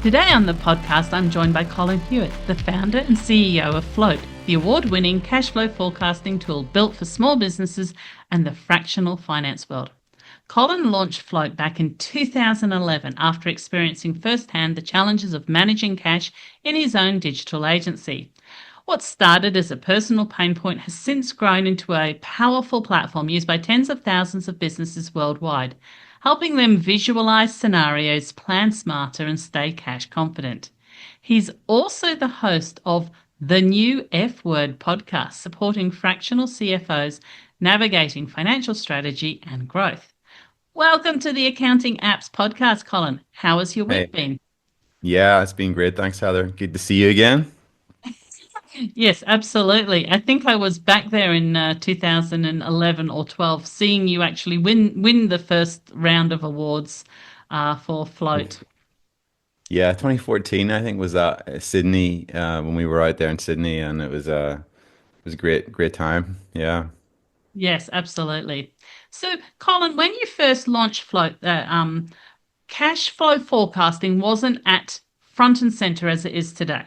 Today on the podcast, I'm joined by Colin Hewitt, the founder and CEO of Float, the award-winning cash flow forecasting tool built for small businesses and the fractional finance world. Colin launched Float back in 2011 after experiencing firsthand the challenges of managing cash in his own digital agency. What started as a personal pain point has since grown into a powerful platform used by tens of thousands of businesses worldwide, helping them visualize scenarios, plan smarter, and stay cash confident. He's also the host of the New F Word podcast, supporting fractional CFOs navigating financial strategy and growth. Welcome to the Accounting Apps podcast, Colin. How has your week Hey, been? yeah, it's been great. Thanks, Heather. Good to see you again. Yes, absolutely. I think I was back there in 2011 or 12, seeing you actually win the first round of awards for Float. Yeah, 2014, I think, was at Sydney when we were out there in Sydney, and it was a great time. Yeah. Yes, absolutely. So, Colin, when you first launched Float, cash flow forecasting wasn't at front and center as it is today.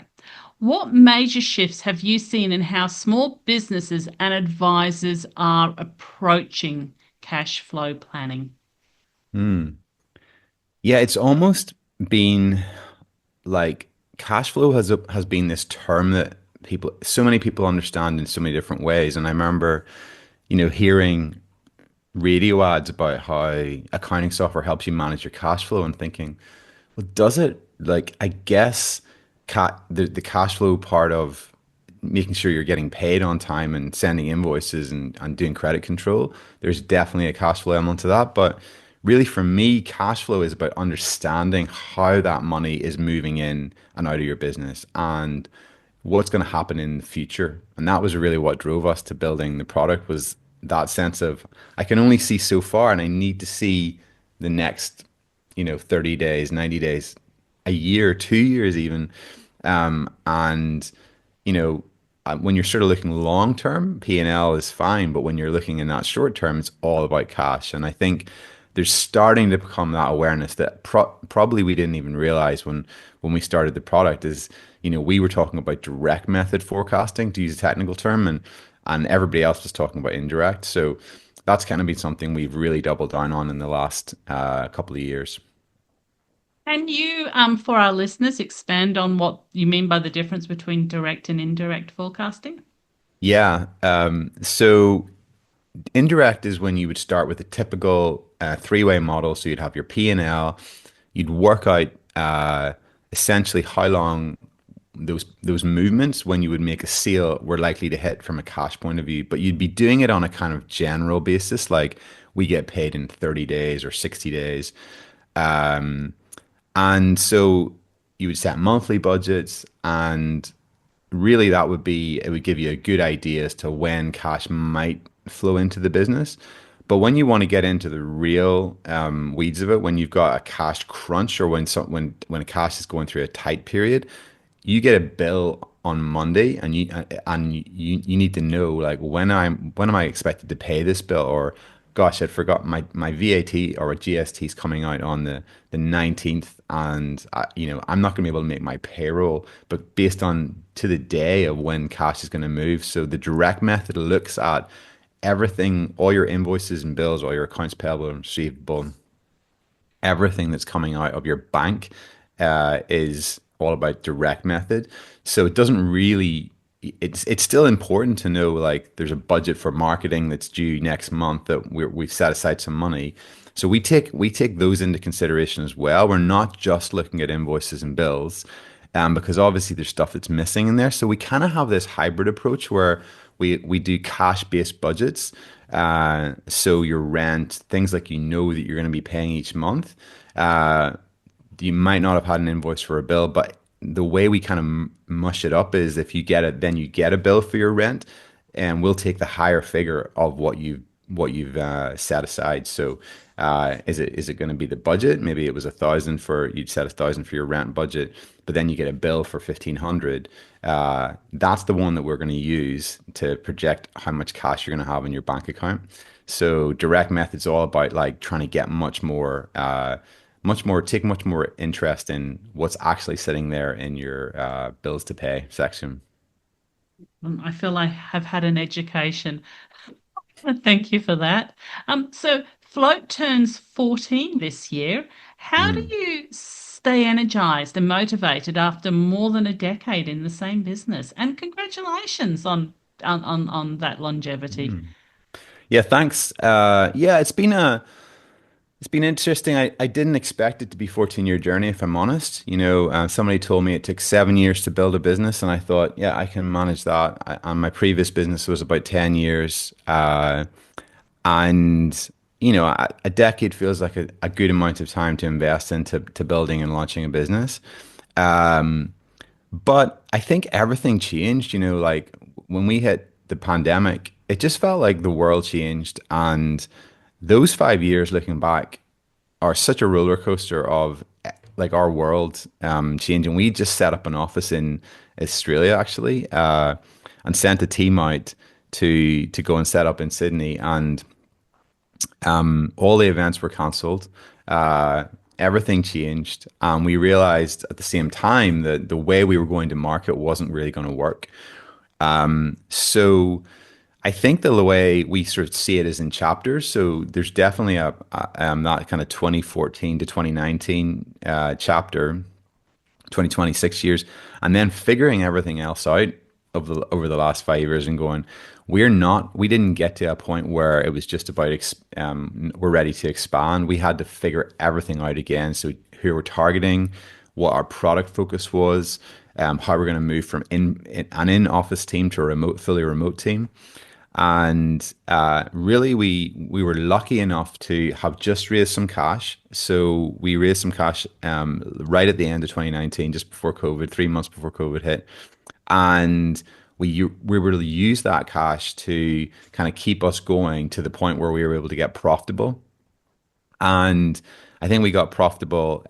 What major shifts have you seen in how small businesses and advisors are approaching cash flow planning? Hmm. Yeah, it's almost been like cash flow has been this term that so many people understand in so many different ways. And I remember, hearing radio ads about how accounting software helps you manage your cash flow and thinking, well, does it? Like, I guess the cash flow part of making sure you're getting paid on time and sending invoices and doing credit control, there's definitely a cash flow element to that. But really, for me, cash flow is about understanding how that money is moving in and out of your business and what's going to happen in the future. And that was really what drove us to building the product, was that sense of I can only see so far and I need to see the next 30 days, 90 days, a year, 2 years even. And, you know, when you're sort of looking long term, P&L is fine. But when you're looking in that short term, it's all about cash. And I think there's starting to become that awareness that probably we didn't even realize when we started the product is, we were talking about direct method forecasting, to use a technical term, and everybody else was talking about indirect. So that's kind of been something we've really doubled down on in the last couple of years. Can you, for our listeners, expand on what you mean by the difference between direct and indirect forecasting? Yeah. So indirect is when you would start with a typical three-way model. So you'd have your P&L, you'd work out essentially how long those movements when you would make a sale were likely to hit from a cash point of view, but you'd be doing it on a kind of general basis, like we get paid in 30 days or 60 days. Um, and so you would set monthly budgets, and really it would give you a good idea as to when cash might flow into the business. But when you want to get into the real weeds of it, when you've got a cash crunch, or when cash is going through a tight period, you get a bill on Monday, and you need to know, like, when am I expected to pay this bill? Or gosh, I forgot my VAT or GST is coming out on the 19th, and I'm not going to be able to make my payroll, but based on to the day of when cash is going to move. So the direct method looks at everything, all your invoices and bills, all your accounts payable and receivable, everything that's coming out of your bank is all about direct method. So it doesn't really, it's still important to know, like, there's a budget for marketing that's due next month, that we've set aside some money. So we take those into consideration as well. We're not just looking at invoices and bills, because obviously there's stuff that's missing in there. So we kind of have this hybrid approach where we do cash-based budgets. So your rent, things like that you're going to be paying each month. Uh, you might not have had an invoice for a bill, but the way we kind of mush it up is, if you get it, then you get a bill for your rent, and we'll take the higher figure of what you've set aside. So, is it going to be the budget? Maybe it was 1,000 for you'd set 1,000 for your rent budget, but then you get a bill for 1,500. That's the one that we're going to use to project how much cash you're going to have in your bank account. So direct method's all about, like, trying to get much more. take much more interest in what's actually sitting there in your bills to pay section. I feel I have had an education. Thank you for that. So Float turns 14 this year. How do Mm. you stay energized and motivated after more than a decade in the same business? And congratulations on that longevity. Mm. Yeah, thanks. Yeah, it's been interesting. I didn't expect it to be 14-year journey, if I'm honest. Somebody told me it took 7 years to build a business, and I thought, yeah, I can manage that. And my previous business was about 10 years. And a decade feels like a good amount of time to invest into building and launching a business. Um, but I think everything changed, like when we hit the pandemic, it just felt like the world changed. And those 5 years looking back are such a roller coaster of like our world changing. We just set up an office in Australia actually, and sent a team out to go and set up in Sydney, and all the events were cancelled. Uh, Everything changed, and we realized at the same time that the way we were going to market wasn't really going to work. So I think the way we sort of see it is in chapters. So there's definitely that kind of 2014 to 2019 chapter, 20, 26 years, and then figuring everything else out over the last 5 years and going, we didn't get to a point where it was just about we're ready to expand. We had to figure everything out again. So who we're targeting, what our product focus was, how we're going to move from an in-office team to a fully remote team. And really, we were lucky enough to have just raised some cash. So we raised some cash right at the end of 2019, just before COVID, 3 months before COVID hit, and we were able to use that cash to kind of keep us going to the point where we were able to get profitable. And I think we got profitable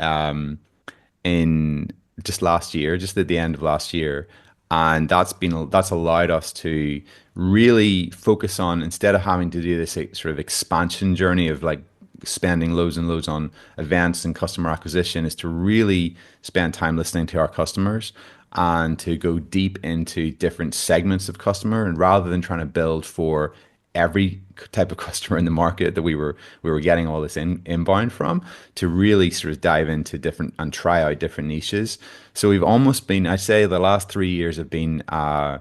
in just last year, just at the end of last year. And that's allowed us to really focus on, instead of having to do this sort of expansion journey of like spending loads and loads on events and customer acquisition, is to really spend time listening to our customers and to go deep into different segments of customer, and rather than trying to build for every type of customer in the market that we were getting all this inbound from, to really sort of dive into different and try out different niches. So we've almost been, I'd say the last 3 years have been a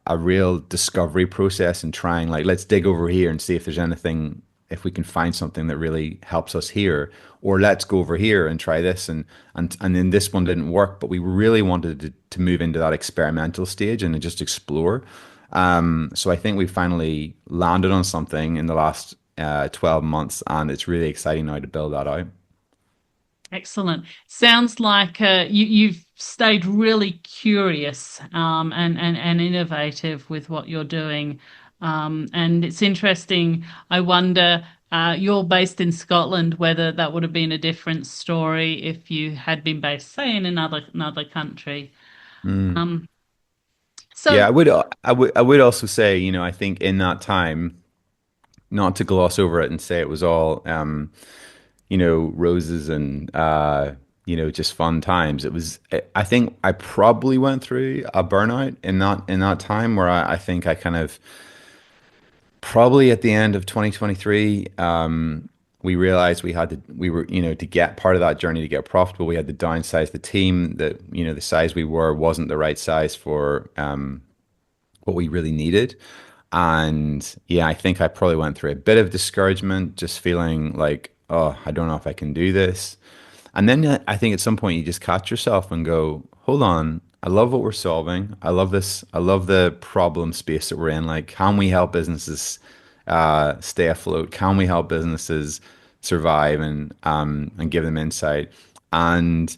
real discovery process and trying, like, let's dig over here and see if there's anything, if we can find something that really helps us here, or let's go over here and try this, and then this one didn't work, but we really wanted to move into that experimental stage and just explore. So I think we finally landed on something in the last 12 months, and it's really exciting now to build that out. Excellent. Sounds like you've stayed really curious and innovative with what you're doing. And it's interesting. I wonder, you're based in Scotland, whether that would have been a different story if you had been based, say, in another country. Mm. Um, Yeah, so I would also say, I think in that time, not to gloss over it and say it was all roses and just fun times. I think I probably went through a burnout in that time, where I think I kind of, probably at the end of 2023, we realized we were, to get part of that journey to get profitable, we had to downsize the team. That, the size we were wasn't the right size for what we really needed. And yeah, I think I probably went through a bit of discouragement, just feeling like, oh, I don't know if I can do this. And then I think at some point you just catch yourself and go, hold on, I love what we're solving. I love this. I love the problem space that we're in. Like, can we help businesses stay afloat? Can we help businesses survive and give them insight? And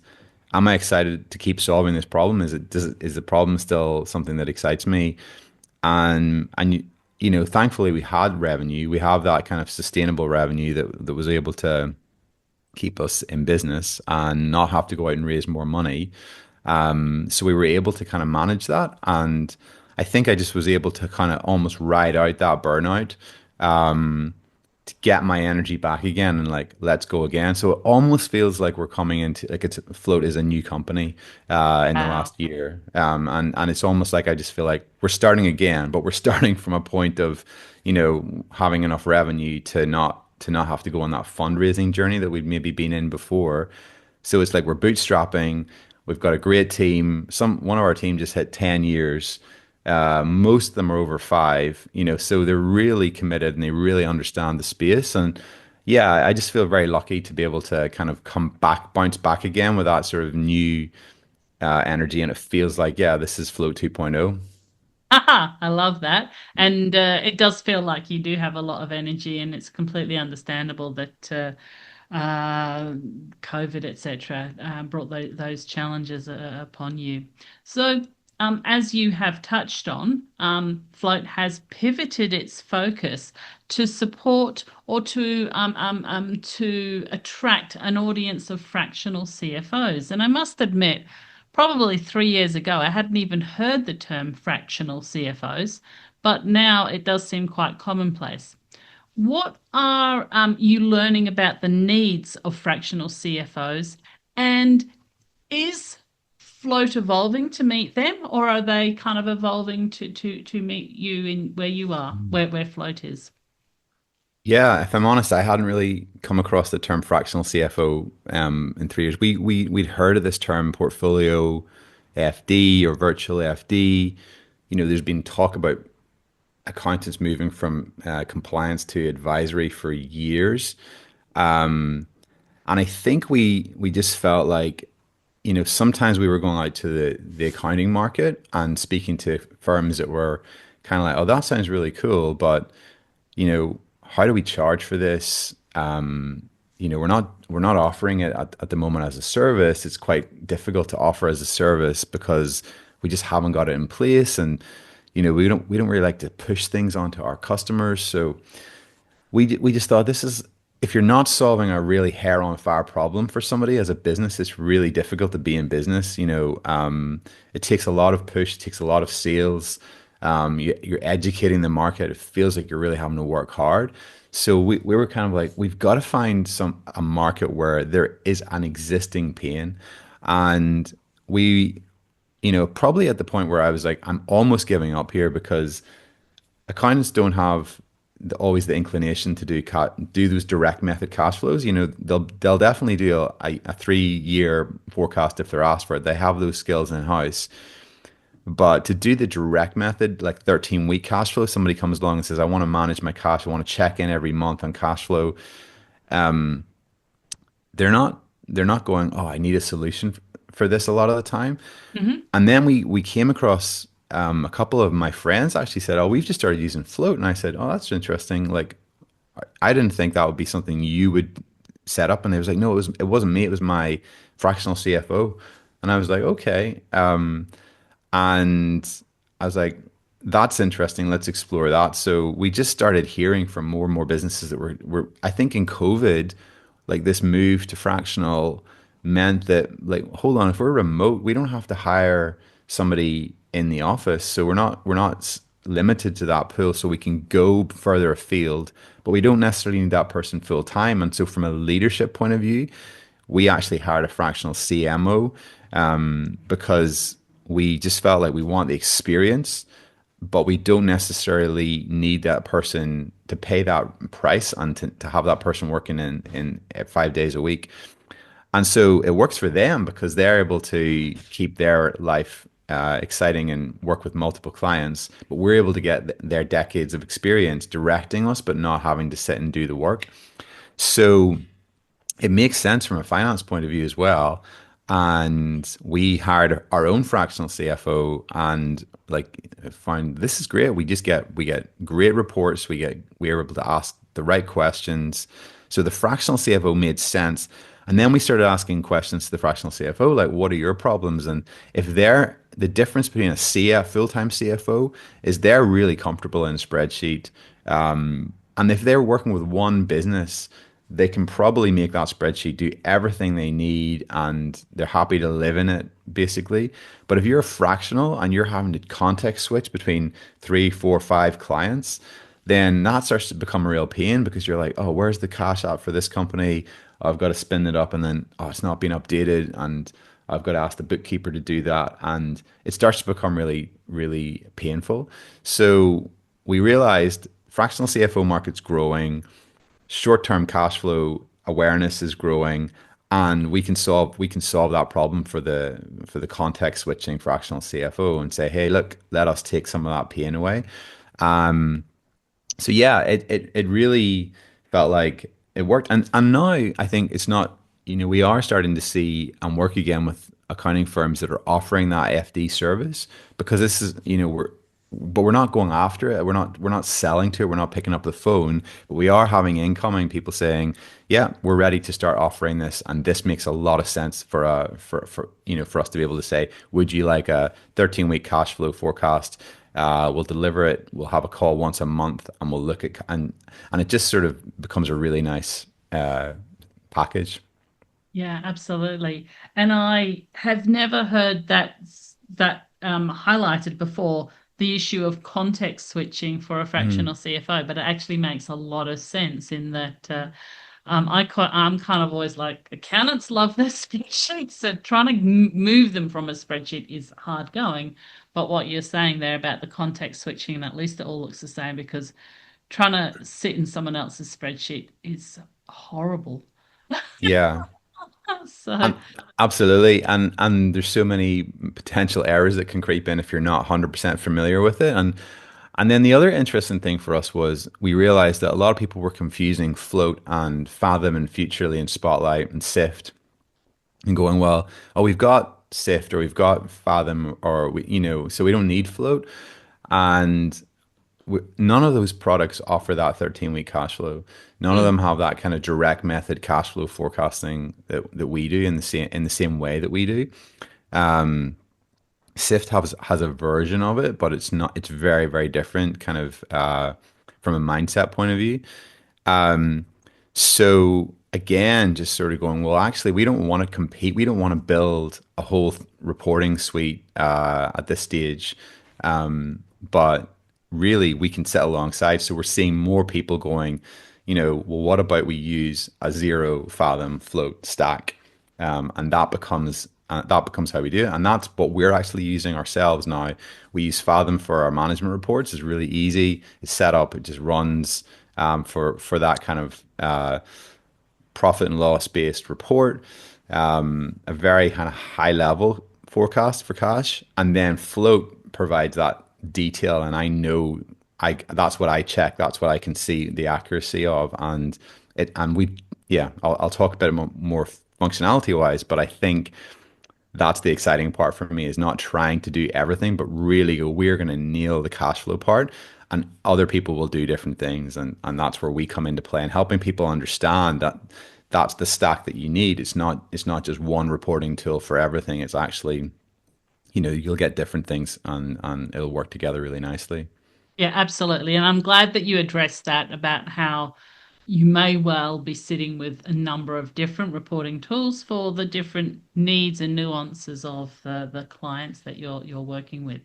am I excited to keep solving this problem? Is the problem still something that excites me? And thankfully we had revenue. We have that kind of sustainable revenue that was able to keep us in business and not have to go out and raise more money. So we were able to kind of manage that. And I think I just was able to kind of almost ride out that burnout. to get my energy back again and like let's go again. So it almost feels like we're coming into like it's Float is a new company in the Wow. last year. And it's almost like I just feel like we're starting again, but we're starting from a point of, having enough revenue to not have to go on that fundraising journey that we'd maybe been in before. So it's like we're bootstrapping. We've got a great team. One of our team just hit 10 years. Most of them are over five, so they're really committed and they really understand the space. And yeah, I just feel very lucky to be able to kind of bounce back again with that sort of new energy. And it feels like, yeah, this is Float 2.0. Haha, I love that. And it does feel like you do have a lot of energy, and it's completely understandable that COVID, etc., brought those challenges upon you. So, as you have touched on, Float has pivoted its focus to support or to attract an audience of fractional CFOs. And I must admit, probably 3 years ago, I hadn't even heard the term fractional CFOs, but now it does seem quite commonplace. What are you learning about the needs of fractional CFOs? And is Float evolving to meet them, or are they kind of evolving to meet you in where you are, where Float is? Yeah, if I'm honest, I hadn't really come across the term fractional CFO in 3 years. We'd heard of this term portfolio FD or virtual FD. There's been talk about accountants moving from compliance to advisory for years. And I think we just felt like, sometimes we were going out to the accounting market and speaking to firms that were kind of like, oh, that sounds really cool, but how do we charge for this? We're not offering it at the moment as a service. It's quite difficult to offer as a service because we just haven't got it in place, and we don't really like to push things onto our customers. So we just thought this is if you're not solving a really hair on fire problem for somebody as a business, it's really difficult to be in business. It takes a lot of push, it takes a lot of sales. You're educating the market. It feels like you're really having to work hard. So we were kind of like, we've got to find a market where there is an existing pain. And we, probably at the point where I was like, I'm almost giving up here because accountants don't have always the inclination to do those direct method cash flows. They'll definitely do a 3 year forecast if they're asked for it. They have those skills in house. But to do the direct method, like 13-week cash flow, somebody comes along and says, I want to manage my cash, I want to check in every month on cash flow. They're not going, oh, I need a solution for this a lot of the time. Hmm. And then we came across a couple of my friends actually said, "Oh, we've just started using Float," and I said, "Oh, that's interesting. Like, I didn't think that would be something you would set up." And they was like, "No, it wasn't me. It was my fractional CFO." And I was like, "Okay." And I was like, that's interesting. Let's explore that. So we just started hearing from more and more businesses that were I think in COVID, like this move to fractional meant that like, hold on, if we're remote, we don't have to hire somebody in the office. So we're not limited to that pool. So we can go further afield, but we don't necessarily need that person full time. And so from a leadership point of view, we actually hired a fractional CMO because we just felt like we want the experience, but we don't necessarily need that person to pay that price and to have that person working in 5 days a week. And so it works for them because they're able to keep their life exciting and work with multiple clients, but we're able to get their decades of experience directing us, but not having to sit and do the work. So it makes sense from a finance point of view as well. And we hired our own fractional CFO and like found this is great. We get great reports. We are able to ask the right questions. So the fractional CFO made sense. And then we started asking questions to the fractional CFO, like, what are your problems? And if they're the difference between a full-time CFO is they're really comfortable in a spreadsheet. And if they're working with one business, they can probably make that spreadsheet do everything they need and they're happy to live in it, basically. But if you're a fractional and you're having to context switch between three, four, five clients, then that starts to become a real pain because you're like, oh, where's the cash app for this company? I've got to spin it up and then, oh, it's not being updated. And I've got to ask the bookkeeper to do that. And it starts to become really, really painful. So we realized fractional CFO market's growing, short-term cash flow awareness is growing, and we can solve that problem for the context switching fractional CFO and say, hey, look, let us take some of that pain away. So yeah, it really felt like it worked. And now I think it's not, we are starting to see and work again with accounting firms that are offering that FD service because this is, but we're not going after it. We're not selling to it. We're not picking up the phone, but we are having incoming people saying, yeah, we're ready to start offering this. And this makes a lot of sense for us to be able to say, would you like a 13-week cash flow forecast? We'll deliver it. We'll have a call once a month, and we'll look at and it just sort of becomes a really nice package. Yeah, absolutely. And I have never heard that highlighted before, the issue of context switching for a Mm. fractional CFO, but it actually makes a lot of sense in that I'm kind of always like accountants love their spreadsheets, so trying to move them from a spreadsheet is hard going. But what you're saying there about the context switching, at least it all looks the same because trying to sit in someone else's spreadsheet is horrible. Yeah. So, And absolutely. And there's so many potential errors that can creep in if you're not 100% familiar with it. And then the other interesting thing for us was we realized that a lot of people were confusing Float and Fathom and Futurely and Spotlight and Sift and going, well, oh, we've got Sift or we've got Fathom or so we don't need Float. And none of those products offer that 13-week cash flow. None of mm, them have that kind of direct method cash flow forecasting that we do in the same way that we do. Sift has a version of it, but it's very, very different kind of from a mindset point of view. So again, just sort of going, well, actually, we don't want to compete. We don't want to build a whole reporting suite at this stage. But really, we can sit alongside. So we're seeing more people going, well, what about we use a zero fathom float stack? And that becomes how we do it. And that's what we're actually using ourselves now. We use Fathom for our management reports. It's really easy. It's set up. It just runs for that kind of profit and loss based report, a very kind of high level forecast for cash, and then Float provides that detail, and I know I that's what I check, that's what I can see the accuracy of, and we yeah, I'll talk a bit more functionality wise, but I think that's the exciting part for me is not trying to do everything, but really go, we're going to nail the cash flow part and other people will do different things. And that's where we come into play and helping people understand that that's the stack that you need. It's not just one reporting tool for everything. It's actually, you'll get different things and it'll work together really nicely. yeah, absolutely. And I'm glad that you addressed that about how you may well be sitting with a number of different reporting tools for the different needs and nuances of the clients that you're working with.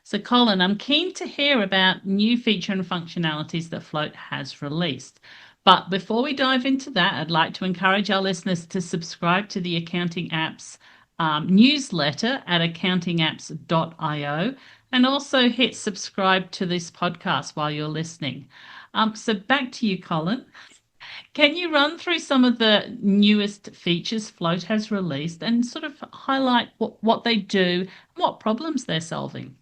So, Colin, I'm keen to hear about new feature and functionalities that Float has released. But before we dive into that, I'd like to encourage our listeners to subscribe to the Accounting Apps newsletter at accountingapps.io and also hit subscribe to this podcast while you're listening. So, back to you, Colin. Can you run through some of the newest features Float has released and sort of highlight what they do and what problems they're solving?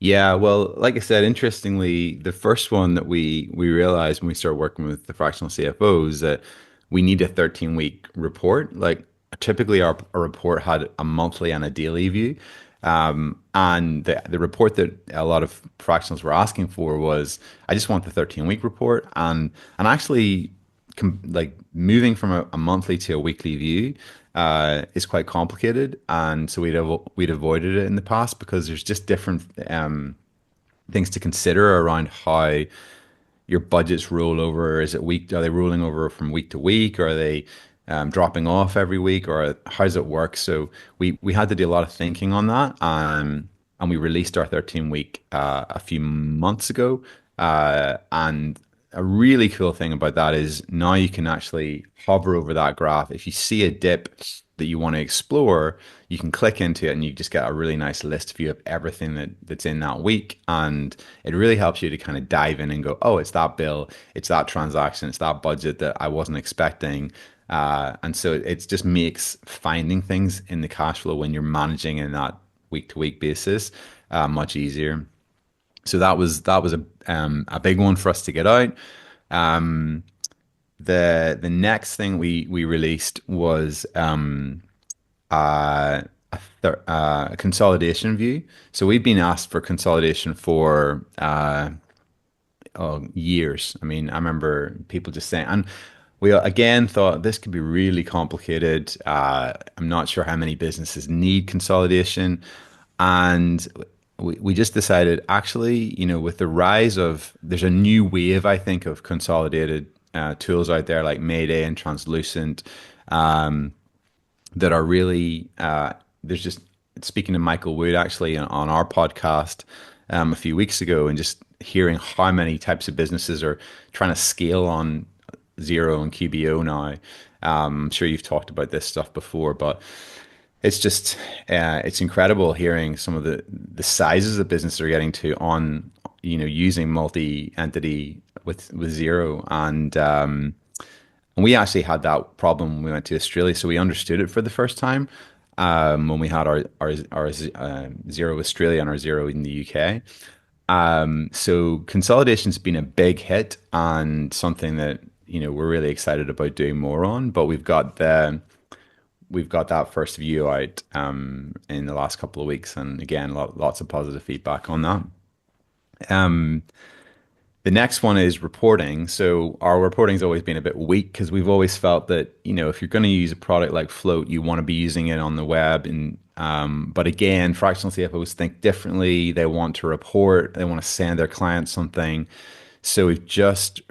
Yeah, well, like I said, interestingly, the first one that we realized when we started working with the fractional CFOs that we need a 13-week report. Like typically our report had a monthly and a daily view. And the report that a lot of fractionals were asking for was, I just want the 13-week report. And actually like moving from a monthly to a weekly view is quite complicated, and so we'd avoided it in the past because there's just different things to consider around how your budgets roll over. Is it week? Are they rolling over from week to week? Or are they dropping off every week? Or how does it work? So we had to do a lot of thinking on that, and we released our 13-week a few months ago. And a really cool thing about that is now you can actually hover over that graph. If you see a dip that you want to explore, you can click into it and you just get a really nice list view of everything that's in that week. And it really helps you to kind of dive in and go, oh, it's that bill, it's that transaction, it's that budget that I wasn't expecting. And so it just makes finding things in the cash flow when you're managing in that week to week basis much easier. So that was a big one for us to get out. Um, the next thing we released was a consolidation view. So we've been asked for consolidation for years. I mean, I remember people just saying, and we again thought this could be really complicated. I'm not sure how many businesses need consolidation. And we just decided, actually, with the rise of, there's a new wave, I think, of consolidated tools out there like Mayday and Translucent that are really there's just speaking to Michael Wood actually on our podcast a few weeks ago and just hearing how many types of businesses are trying to scale on Zero and QBO now. I'm sure you've talked about this stuff before, but it's just it's incredible hearing some of the sizes of business they're getting to on using multi-entity with Zero and we actually had that problem when we went to Australia, so we understood it for the first time when we had our Zero Australia and our Zero in the UK. So consolidation's been a big hit and something that we're really excited about doing more on. But we've got that first view out in the last couple of weeks, and again, lots of positive feedback on that. Um, the next one is reporting. So our reporting's always been a bit weak because we've always felt that, if you're going to use a product like Float, you want to be using it on the web. And but again, fractional CFOs think differently. They want to report, they want to send their clients something. So we've just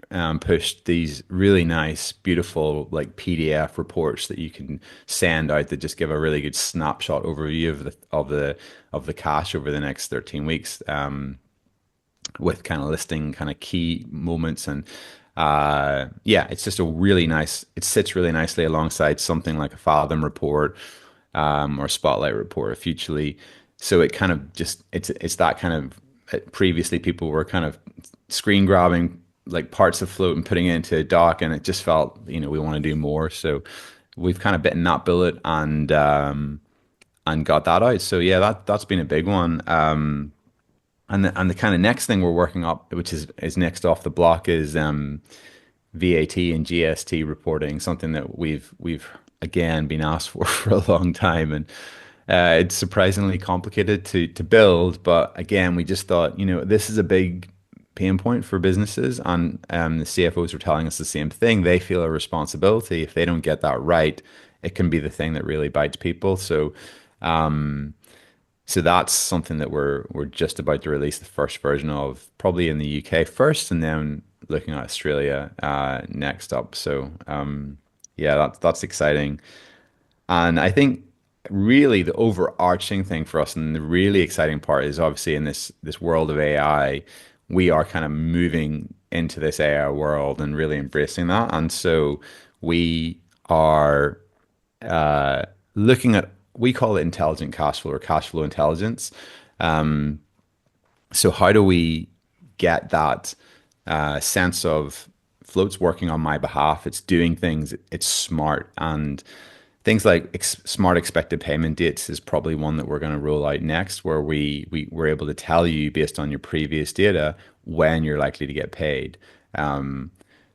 pushed these really nice, beautiful like PDF reports that you can send out that just give a really good snapshot overview of the cash over the next 13 weeks. With kind of listing kind of key moments and yeah, it's just a really nice, it sits really nicely alongside something like a Fathom report or Spotlight report or Futurely. So it kind of just it's that kind of previously people were kind of screen grabbing like parts of Float and putting it into a doc, and it just felt we want to do more. So we've kind of bitten that bullet and got that out. So yeah, that's been a big one. And the kind of next thing we're working up, which is next off the block, is VAT and GST reporting, something that we've again been asked for for a long time, and it's surprisingly complicated to build. But again, we just thought, this is a big pain point for businesses, and the CFOs are telling us the same thing. They feel a responsibility. If they don't get that right, it can be the thing that really bites people. So that's something that we're just about to release the first version of, probably in the UK first, and then looking at Australia next up. So yeah, that's exciting. And I think really the overarching thing for us and the really exciting part is obviously in this world of AI, we are kind of moving into this AI world and really embracing that. And so we are looking at, we call it intelligent cash flow or cash flow intelligence. So how do we get that sense of Float's working on my behalf? It's doing things, it's smart, and things like smart expected payment dates is probably one that we're going to roll out next, where we're able to tell you based on your previous data when you're likely to get paid.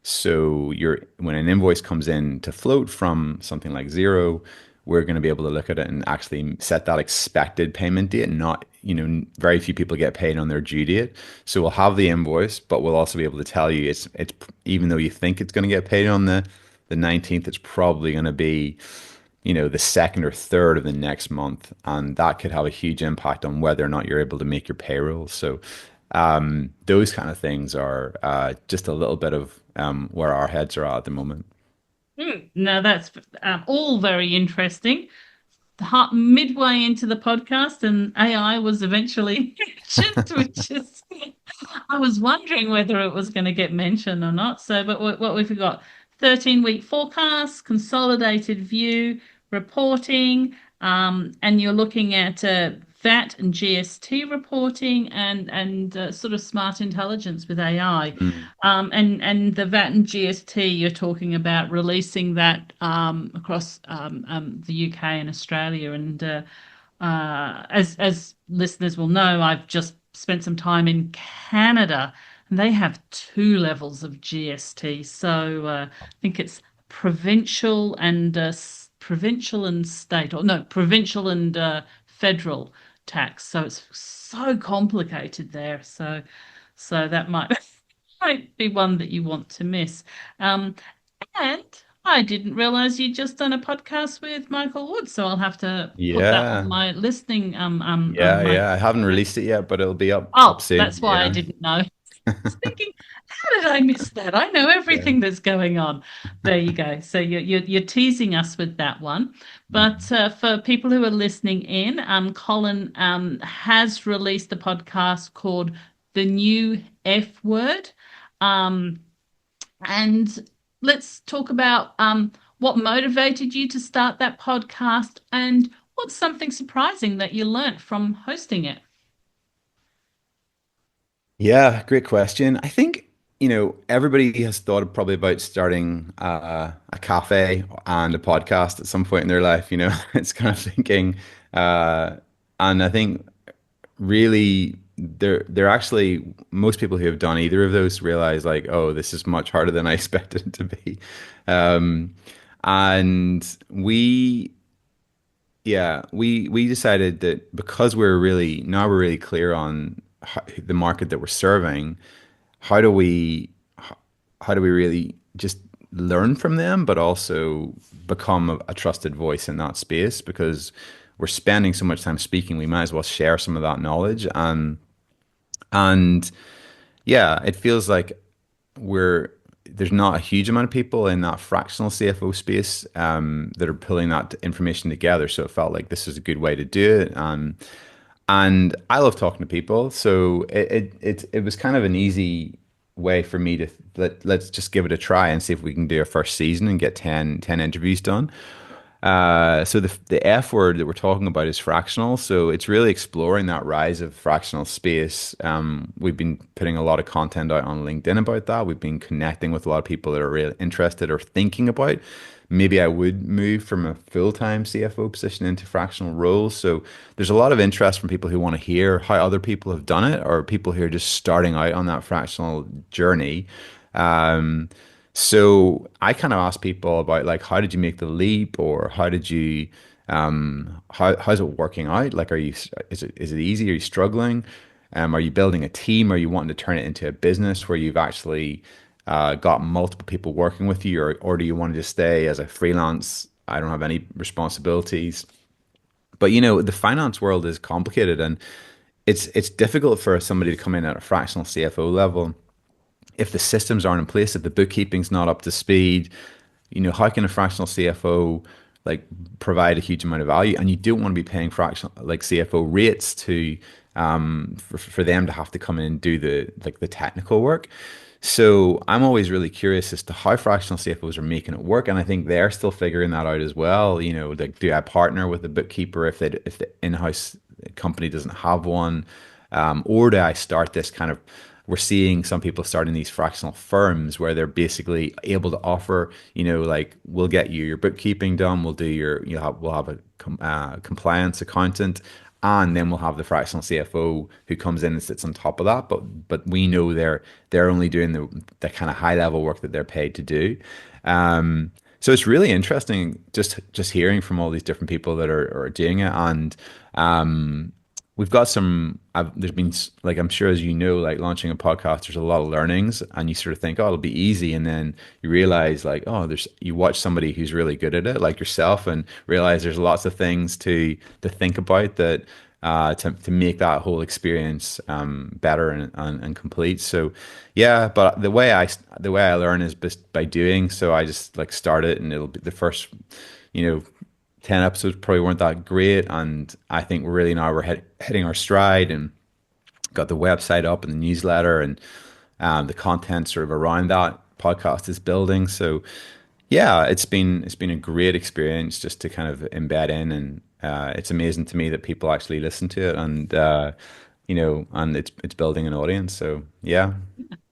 So when an invoice comes in to Float from something like Zero, we're going to be able to look at it and actually set that expected payment date. Not, very few people get paid on their due date. So we'll have the invoice, but we'll also be able to tell you it's even though you think it's going to get paid on the 19th, it's probably going to be, the second or third of the next month. And that could have a huge impact on whether or not you're able to make your payroll. So those kind of things are just a little bit of where our heads are at the moment. Now that's all very interesting. Midway into the podcast, and AI was eventually mentioned, which is I was wondering whether it was going to get mentioned or not. So, but what we've got 13-week forecast, consolidated view, reporting, and you're looking at VAT and GST reporting and sort of smart intelligence with AI. Mm, And the VAT and GST, you're talking about releasing that across the UK and Australia. And as listeners will know, I've just spent some time in Canada, and they have two levels of GST. So I think it's provincial and state, or no, provincial and federal tax. So it's so complicated there. So that might might be one that you want to miss. Um, and I didn't realize you'd just done a podcast with Michael Wood, so I'll have to put that on yeah. my listening Yeah, my yeah. I haven't released it yet, but it'll be up oh, soon. that's why I Yeah. didn't know. I was thinking, how did I miss that? I know Yeah. everything that's going on. There you go. So you're teasing us with that one. But Mhm. for people who are listening in, Colin has released a podcast called The New F Word. Um, and let's talk about what motivated you to start that podcast and what's something surprising that you learnt from hosting it. Yeah, great question. I think, everybody has thought probably about starting a cafe and a podcast at some point in their life, It's kind of thinking, uh, and I think really they're actually most people who have done either of those realize like, oh, this is much harder than I expected it to be. Um, and we decided that because we're really clear on the market that we're serving, how do we how do we really just learn from them, but also become a trusted voice in that space because we're spending so much time speaking, we might as well share some of that knowledge. And yeah, it feels like we're there's not a huge amount of people in that fractional CFO space that are pulling that information together. So it felt like this is a good way to do it. And I love talking to people, so it was kind of an easy way for me to let's just give it a try and see if we can do a first season and get ten interviews done. So the F word that we're talking about is fractional. So it's really exploring that rise of fractional space. We've been putting a lot of content out on LinkedIn about that. We've been connecting with a lot of people that are really interested or thinking about maybe I would move from a full-time CFO position into fractional roles. So there's a lot of interest from people who want to hear how other people have done it or people who are just starting out on that fractional journey. Um, so I kind of ask people about like how did you make the leap or how did you how's it working out? Like is it easy? Are you struggling? Are you building a team? Are you wanting to turn it into a business where you've actually got multiple people working with you or do you want to just stay as a freelance? I don't have any responsibilities. But the finance world is complicated and it's difficult for somebody to come in at a fractional CFO level if the systems aren't in place, if the bookkeeping's not up to speed, how can a fractional CFO like provide a huge amount of value? And you don't want to be paying fractional like CFO rates to for them to have to come in and do the technical work. So I'm always really curious as to how fractional CFOs are making it work, and I think they're still figuring that out as well. Like do I partner with a bookkeeper if the in-house company doesn't have one, or do I start this kind of we're seeing some people starting these fractional firms where they're basically able to offer, like we'll get you your bookkeeping done, we'll have a compliance accountant, and then we'll have the fractional CFO who comes in and sits on top of that. But we know they're only doing the kind of high level work that they're paid to do. So it's really interesting just hearing from all these different people that are doing it, and we've got there's been like I'm sure as like launching a podcast, there's a lot of learnings, and you sort of think, oh, it'll be easy, and then you realize like, oh, you watch somebody who's really good at it, like yourself, and realize there's lots of things to think about that to make that whole experience better and complete. So yeah, but the way I learn is just by doing. So I just like start it, and it'll be the first, you know 10 episodes probably weren't that great, and I think we're really now hitting our stride, and got the website up and the newsletter and the content sort of around that podcast is building. So yeah, it's been a great experience just to kind of embed in, and it's amazing to me that people actually listen to it, and and it's building an audience. So yeah.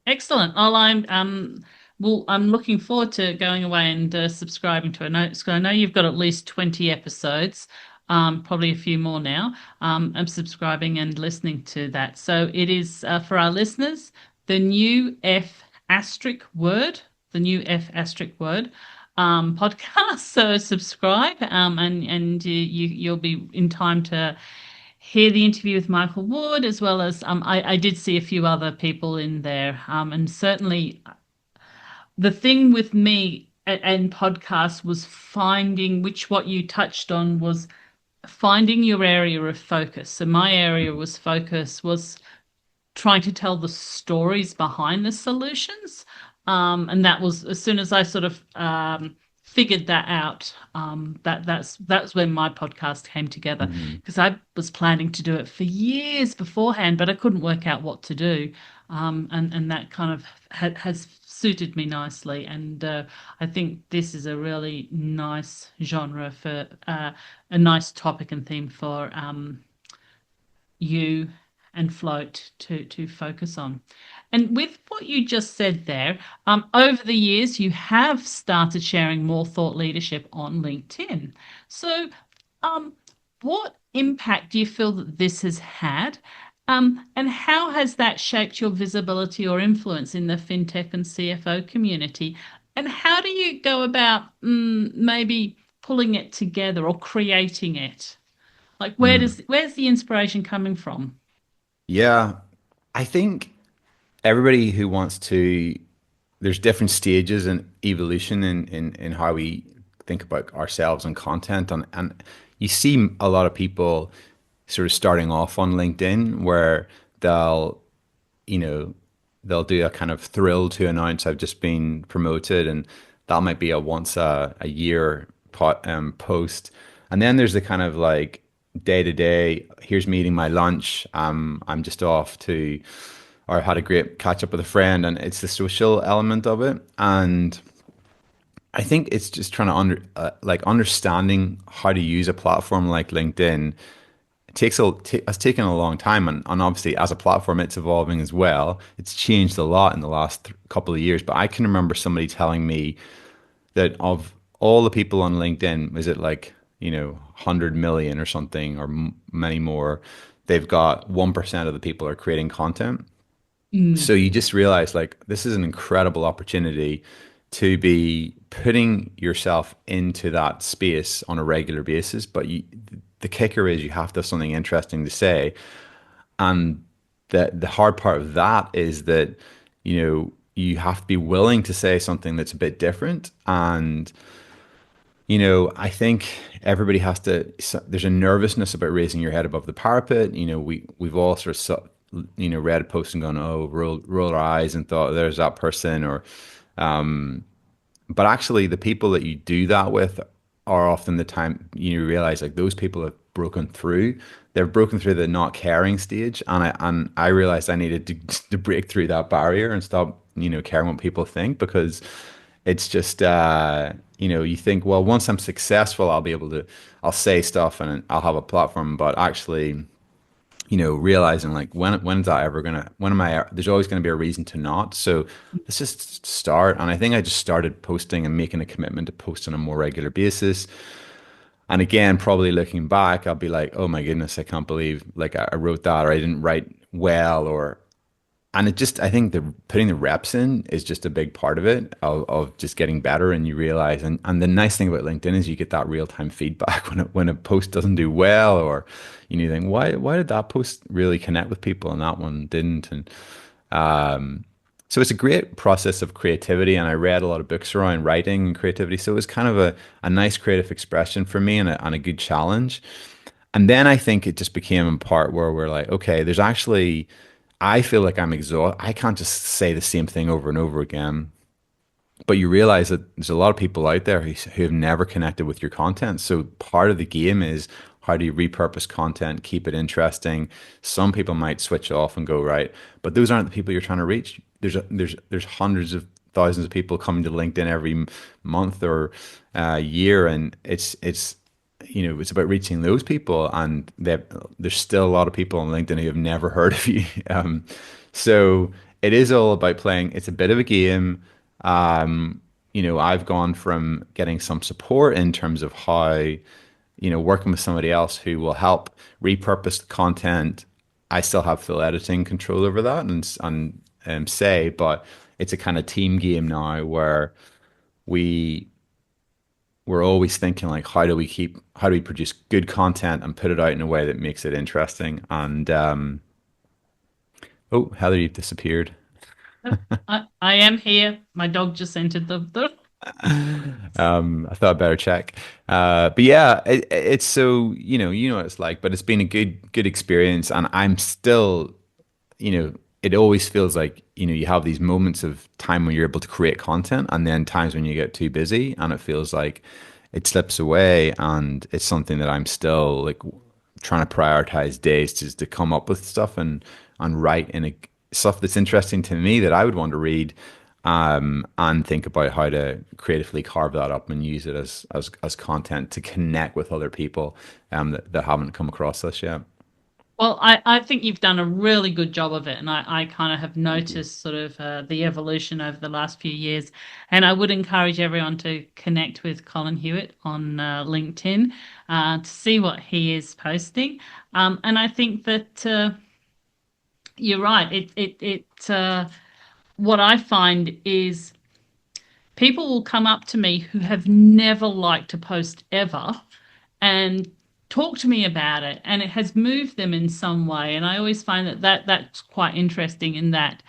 Excellent. I'm looking forward to going away and subscribing to it. I know you've got at least 20 episodes, probably a few more now. I'm subscribing and listening to that. So it is for our listeners, the new F asterisk word, the new F asterisk word podcast. So subscribe, and you'll be in time to hear the interview with Michael Ward, as well as I did see a few other people in there. And certainly the thing with me and podcasts was finding which what you touched on was finding your area of focus. So my area was focus was trying to tell the stories behind the solutions. And that was as soon as I sort of figured that out, that's when my podcast came together Mhm. because I was planning to do it for years beforehand, but I couldn't work out what to do. And that kind of has suited me nicely. And I think this is a really nice genre for a nice topic and theme for you and float to focus on. And with what you just said there, over the years you have started sharing more thought leadership on LinkedIn. So, um, what impact do you feel that this has had? And how has that shaped your visibility or influence in the fintech and CFO community? And how do you go about maybe pulling it together or creating it? Like Mm. where's the inspiration coming from? Yeah, I think everybody who wants to, there's different stages and evolution in how we think about ourselves and content, and you see a lot of people sort of starting off on LinkedIn where they'll you know, they'll do a kind of thrill to announce I've just been promoted, and that might be a once a year post. And then there's the kind of like day to day, here's me eating my lunch. I'm just off to, or I had a great catch up with a friend, and it's the social element of it. And I think it's just trying to like understanding how to use a platform like LinkedIn has taken a long time, and obviously as a platform it's evolving as well. It's changed a lot in the last couple of years, but I can remember somebody telling me that of all the people on LinkedIn, is it like 100 million or something, or many more, they've got 1% of the people are creating content. So Mm, you just realize like this is an incredible opportunity to be putting yourself into that space on a regular basis. But the kicker is you have to have something interesting to say. And the hard part of that is that, you have to be willing to say something that's a bit different. And I think everybody has to, there's a nervousness about raising your head above the parapet. We've all sort of, read a post and gone, oh, roll our eyes and thought there's that person, or, but actually the people that you do that with are often the time you realize like those people have broken through. They've broken through the not caring stage. And I realized I needed to break through that barrier and stop, caring what people think, because it's just you think, well, once I'm successful, I'll say stuff and I'll have a platform. But actually, realizing like when's that ever gonna when am I there's always gonna be a reason to not. So let's just start. And I think I just started posting and making a commitment to post on a more regular basis. And again, probably looking back, I'll be like, oh my goodness, I can't believe like I wrote that, or I didn't write well, or and it just, I think the putting the reps in is just a big part of it, of just getting better. And you realize, and the nice thing about LinkedIn is you get that real time feedback when a post doesn't do well, or you think, why did that post really connect with people and that one didn't? And so it's a great process of creativity. And I read a lot of books around writing and creativity. So it was kind of a nice creative expression for me, and a good challenge. And then I think it just became a part where we're like, okay, there's actually, I feel like I'm exhausted. I can't just say the same thing over and over again. But you realize that there's a lot of people out there who have never connected with your content. So part of the game is how do you repurpose content, keep it interesting. Some people might switch off and go right, but those aren't the people you're trying to reach. There's hundreds of thousands of people coming to LinkedIn every month or year, and it's about reaching those people, and there's still a lot of people on LinkedIn who have never heard of you. So it is all about playing. It's a bit of a game. I've gone from getting some support in terms of how, working with somebody else who will help repurpose the content. I still have full editing control over that and say, but it's a kind of team game now where we we're always thinking like how do we produce good content and put it out in a way that makes it interesting. And oh, Heather, you've disappeared. I am here. My dog just entered the. I thought I'd better check. But yeah, it's so what it's like. But it's been a good experience, and I'm still, it always feels like you have these moments of time when you're able to create content, and then times when you get too busy, and it feels like it slips away. And it's something that I'm still like trying to prioritize days just to come up with stuff and write in a stuff that's interesting to me that I would want to read, and think about how to creatively carve that up and use it as content to connect with other people that haven't come across this yet. Well, I think you've done a really good job of it, and I kind of have Thank you. noticed sort of the evolution over the last few years. And I would encourage everyone to connect with Colin Hewitt on LinkedIn to see what he is posting. And I think that you're right. What I find is people will come up to me who have never liked to post ever and talk to me about it, and it has moved them in some way. And I always find that's quite interesting in that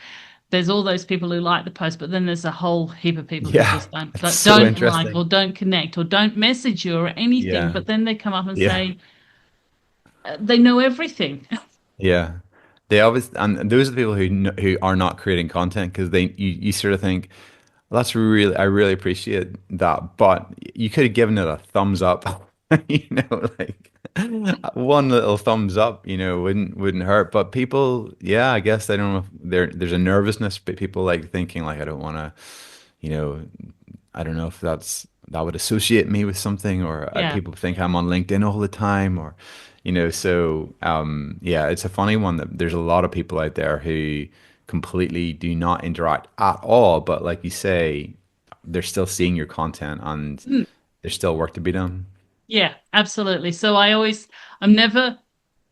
there's all those people who like the post, but then there's a whole heap of people who Yeah, just don't it's don't, so don't like or interesting. don't connect or don't message you or anything. Yeah, But then they come up and yeah, say they know everything. yeah. They always and those are the people who are not creating content because you sort of think, well, I really appreciate that, but you could have given it a thumbs up, like one little thumbs up, wouldn't hurt. But people, yeah, I guess I don't know if there's a nervousness, but people like thinking like I don't want to, you know, I don't know if that would associate me with something, or Yeah. people think I'm on LinkedIn all the time, or so yeah, it's a funny one that there's a lot of people out there who completely do not interact at all, but like you say, they're still seeing your content and Mm. there's still work to be done. Yeah, absolutely. So I'm never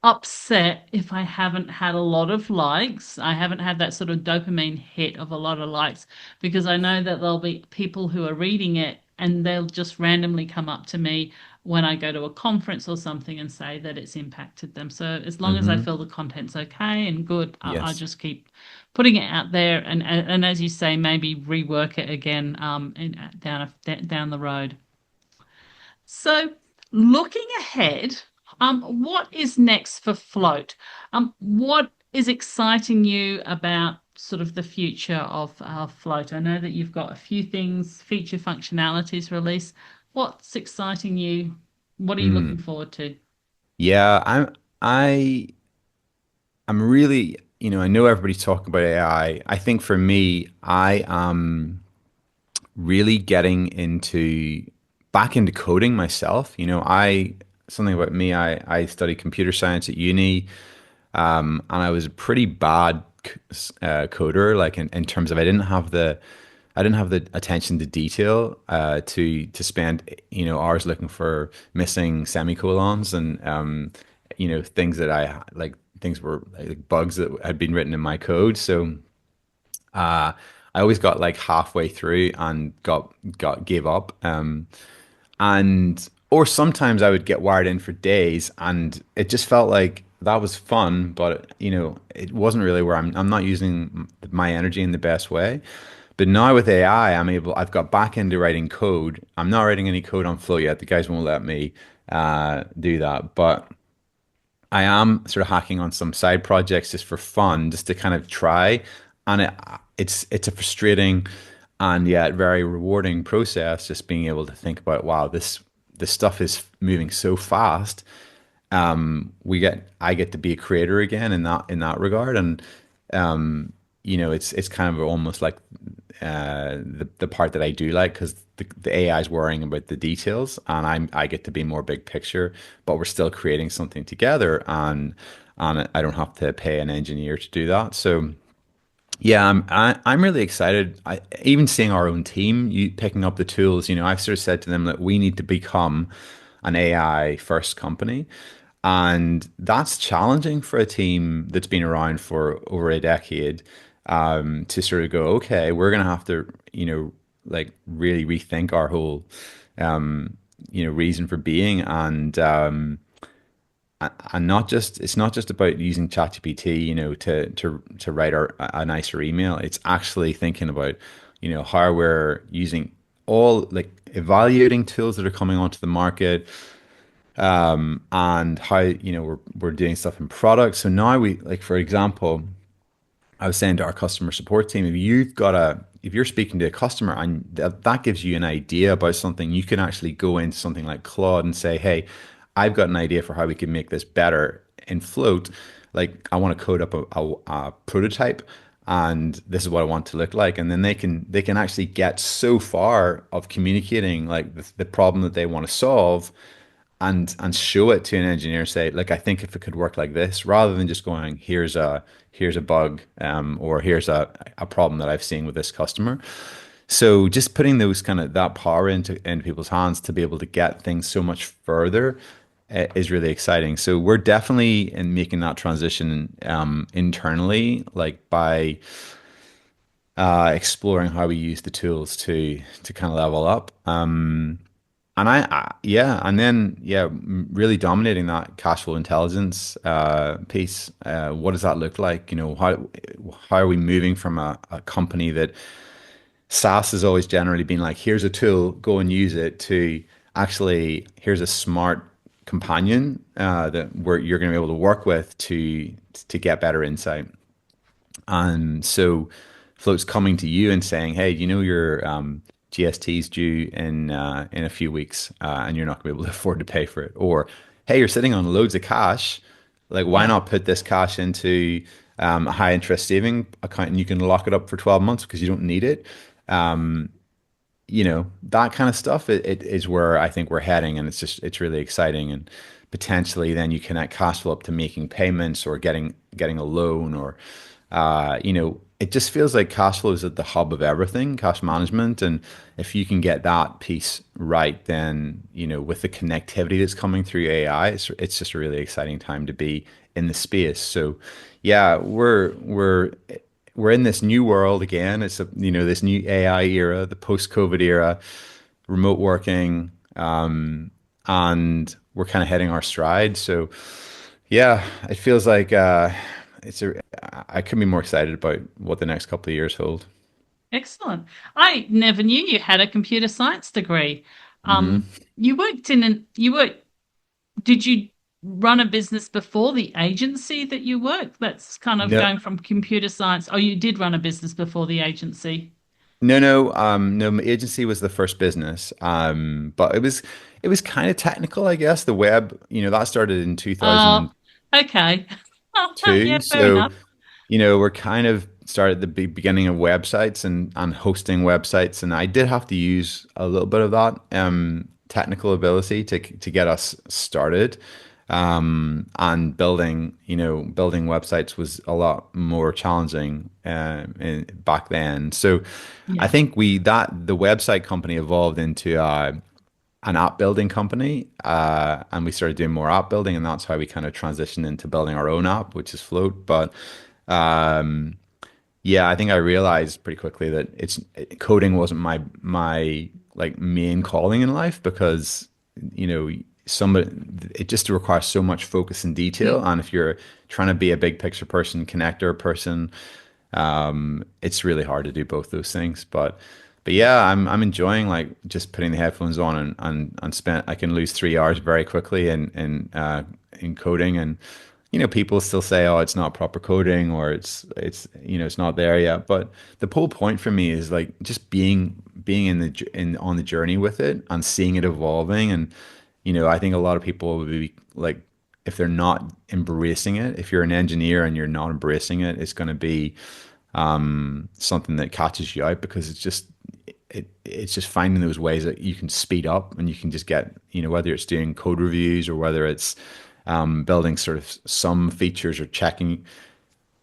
upset if I haven't had a lot of likes. I haven't had that sort of dopamine hit of a lot of likes because I know that there'll be people who are reading it and they'll just randomly come up to me when I go to a conference or something and say that it's impacted them. So as long as I Hmm. feel the content's okay and good, I Yes. just keep putting it out there and as you say, maybe rework it again down the road. So, looking ahead, what is next for Float? What is exciting you about sort of the future of Float? I know that you've got a few things, feature functionalities release. What's exciting you? What are you looking Mm. forward to? Yeah, I I'm really, I know everybody's talking about AI. I think for me, I am really getting back into coding myself. Something about me, I studied computer science at uni, and I was a pretty bad coder, like in terms of I didn't have the attention to detail to spend hours looking for missing semicolons and things that things were like bugs that had been written in my code. So I always got like halfway through and got gave up. And or sometimes I would get wired in for days, and it just felt like that was fun, but it wasn't really where I'm not using my energy in the best way. But now with AI, I've got back into writing code. I'm not writing any code on Flow yet. The guys won't let me do that, but I am sort of hacking on some side projects just for fun, just to kind of try. And it's a frustrating and yet very rewarding process, just being able to think about, wow, this stuff is moving so fast. I get to be a creator again in that regard, and it's kind of almost like the part that I do like because the AI is worrying about the details, and I get to be more big picture, but we're still creating something together, and I don't have to pay an engineer to do that. So yeah, I'm really excited. Even seeing our own team, you picking up the tools. I've sort of said to them that we need to become an AI first company, and that's challenging for a team that's been around for over a decade. To sort of go, okay, we're gonna have to, like really rethink our whole, reason for being, and not just it's not just about using ChatGPT, to write a nicer email. It's actually thinking about, how we're using all like evaluating tools that are coming onto the market, and how, we're doing stuff in products. So now we like, for example, I was saying to our customer support team, if you're speaking to a customer and that gives you an idea about something, you can actually go into something like Claude and say, "Hey, I've got an idea for how we can make this better in Float. Like, I want to code up a prototype, and this is what I want to look like." And then they can actually get so far of communicating like the problem that they want to solve, and show it to an engineer, say, "Look, I think if it could work like this," rather than just going, here's a bug, or here's a problem that I've seen with this customer. So just putting those kind of that power into people's hands to be able to get things so much further, is really exciting. So we're definitely in making that transition, internally, like by exploring how we use the tools to kind of level up. And yeah, and then yeah, really dominating that cash flow intelligence piece. What does that look like? How are we moving from a company that SaaS has always generally been like, here's a tool, go and use it, to actually here's a smart companion, that you're going to be able to work with to get better insight. And so Float's coming to you and saying, "Hey, your GST's due in a few weeks, and you're not going to be able to afford to pay for it." Or, "Hey, you're sitting on loads of cash. Like, why Yeah. not put this cash into a high interest saving account, and you can lock it up for 12 months because you don't need it." That kind of stuff, it is where I think we're heading, and it's really exciting. And potentially then you connect cash flow up to making payments or getting a loan, or it just feels like cash flow is at the hub of everything, cash management. And if you can get that piece right, then, with the connectivity that's coming through AI, it's just a really exciting time to be in the space. So yeah, we're in this new world again. It's this new AI era, the post-COVID era, remote working, and we're kind of hitting our stride. So yeah, it feels like I couldn't be more excited about what the next couple of years hold. Excellent. I never knew you had a computer science degree. Hmm. You worked in an you worked did you run a business before the agency that you worked? That's kind of No, going from computer science. Oh, you did run a business before the agency. no. My agency was the first business, but it was kind of technical, I guess. The web, that started in Oh, 2002. okay. Yeah, fair So enough. we're kind of started at the beginning of websites and hosting websites, and I did have to use a little bit of that technical ability to get us started. And building websites was a lot more challenging, back then. So I Yeah. think the website company evolved into an app building company, and we started doing more app building, and that's how we kind of transitioned into building our own app, which is Float. But yeah, I think I realized pretty quickly that coding wasn't my like main calling in life, because you know somebody it just requires so much focus and detail, and if you're trying to be a big picture person, connector person, it's really hard to do both those things. But yeah, I'm enjoying like just putting the headphones on, and spend I can lose 3 hours very quickly in coding. And people still say, "Oh, it's not proper coding," or it's not there yet. But the whole point for me is like just being in on the journey with it and seeing it evolving. And I think a lot of people would be like if they're not embracing it, if you're an engineer and you're not embracing it, it's going to be something that catches you out because it's just finding those ways that you can speed up and you can just get, whether it's doing code reviews or whether it's building sort of some features or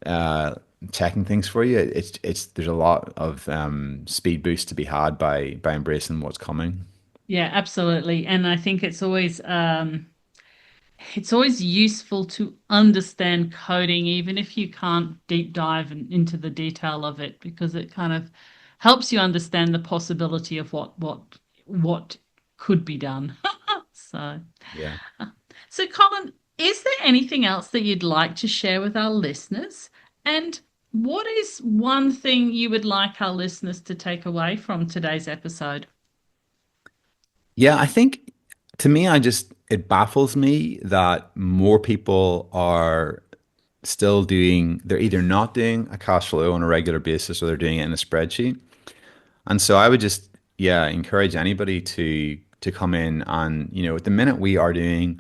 uh, checking things for you. It's there's a lot of speed boost to be had by embracing what's coming. Yeah, absolutely. And I think it's always useful to understand coding, even if you can't deep dive into the detail of it, because it kind of helps you understand the possibility of what could be done. So, Yeah. so Colin, is there anything else that you'd like to share with our listeners? And what is one thing you would like our listeners to take away from today's episode? Yeah, I think to me, it baffles me that more people are they're either not doing a cash flow on a regular basis or they're doing it in a spreadsheet. And so I would just, yeah, encourage anybody to come in and, at the minute we are doing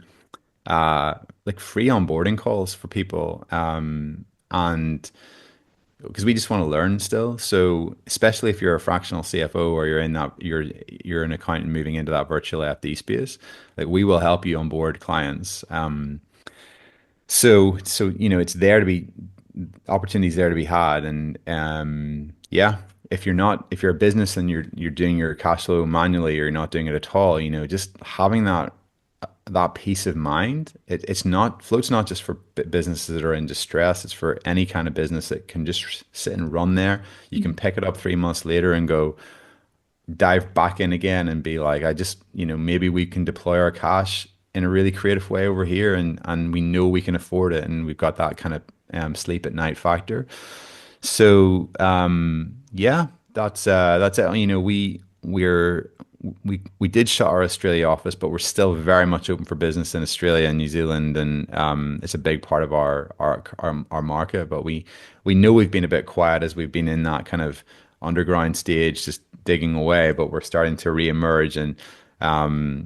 like free onboarding calls for people. And because we just want to learn still. So especially if you're a fractional CFO or you're an accountant moving into that virtual FD space, like we will help you onboard clients. So it's there to be opportunities there to be had, and yeah, if you're a business and you're doing your cash flow manually or you're not doing it at all, just having that peace of mind. It's not float's not just for businesses that are in distress. It's for any kind of business that can just sit and run there. You can pick it up 3 months later and go dive back in again and be like, I just, maybe we can deploy our cash in a really creative way over here, and we know we can afford it, and we've got that kind of sleep at night factor. So yeah, that's it. We did shut our Australia office, but we're still very much open for business in Australia and New Zealand, and it's a big part of our market. But we know we've been a bit quiet as we've been in that kind of underground stage, just digging away. But we're starting to reemerge, and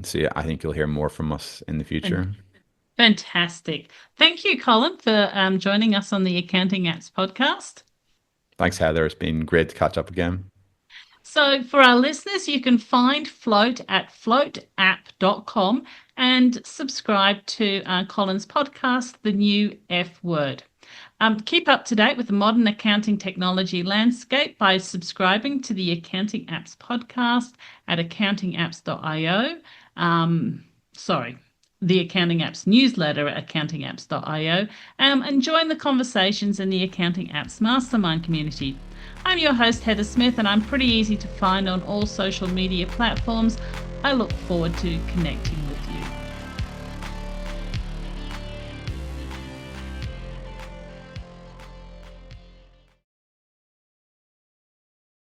so yeah, I think you'll hear more from us in the And future. fantastic. Thank you, Colin, for joining us on the Accounting Apps podcast. Thanks, Heather. It's been great to catch up again. So, for our listeners, you can find Float at floatapp.com and subscribe to Colin's podcast, The New F Word. Keep up to date with the modern accounting technology landscape by subscribing to the Accounting Apps podcast at accountingapps.io. Sorry, the Accounting Apps newsletter at accountingapps.io, and join the conversations in the Accounting Apps Mastermind community. I'm your host, Heather Smith, and I'm pretty easy to find on all social media platforms. I look forward to connecting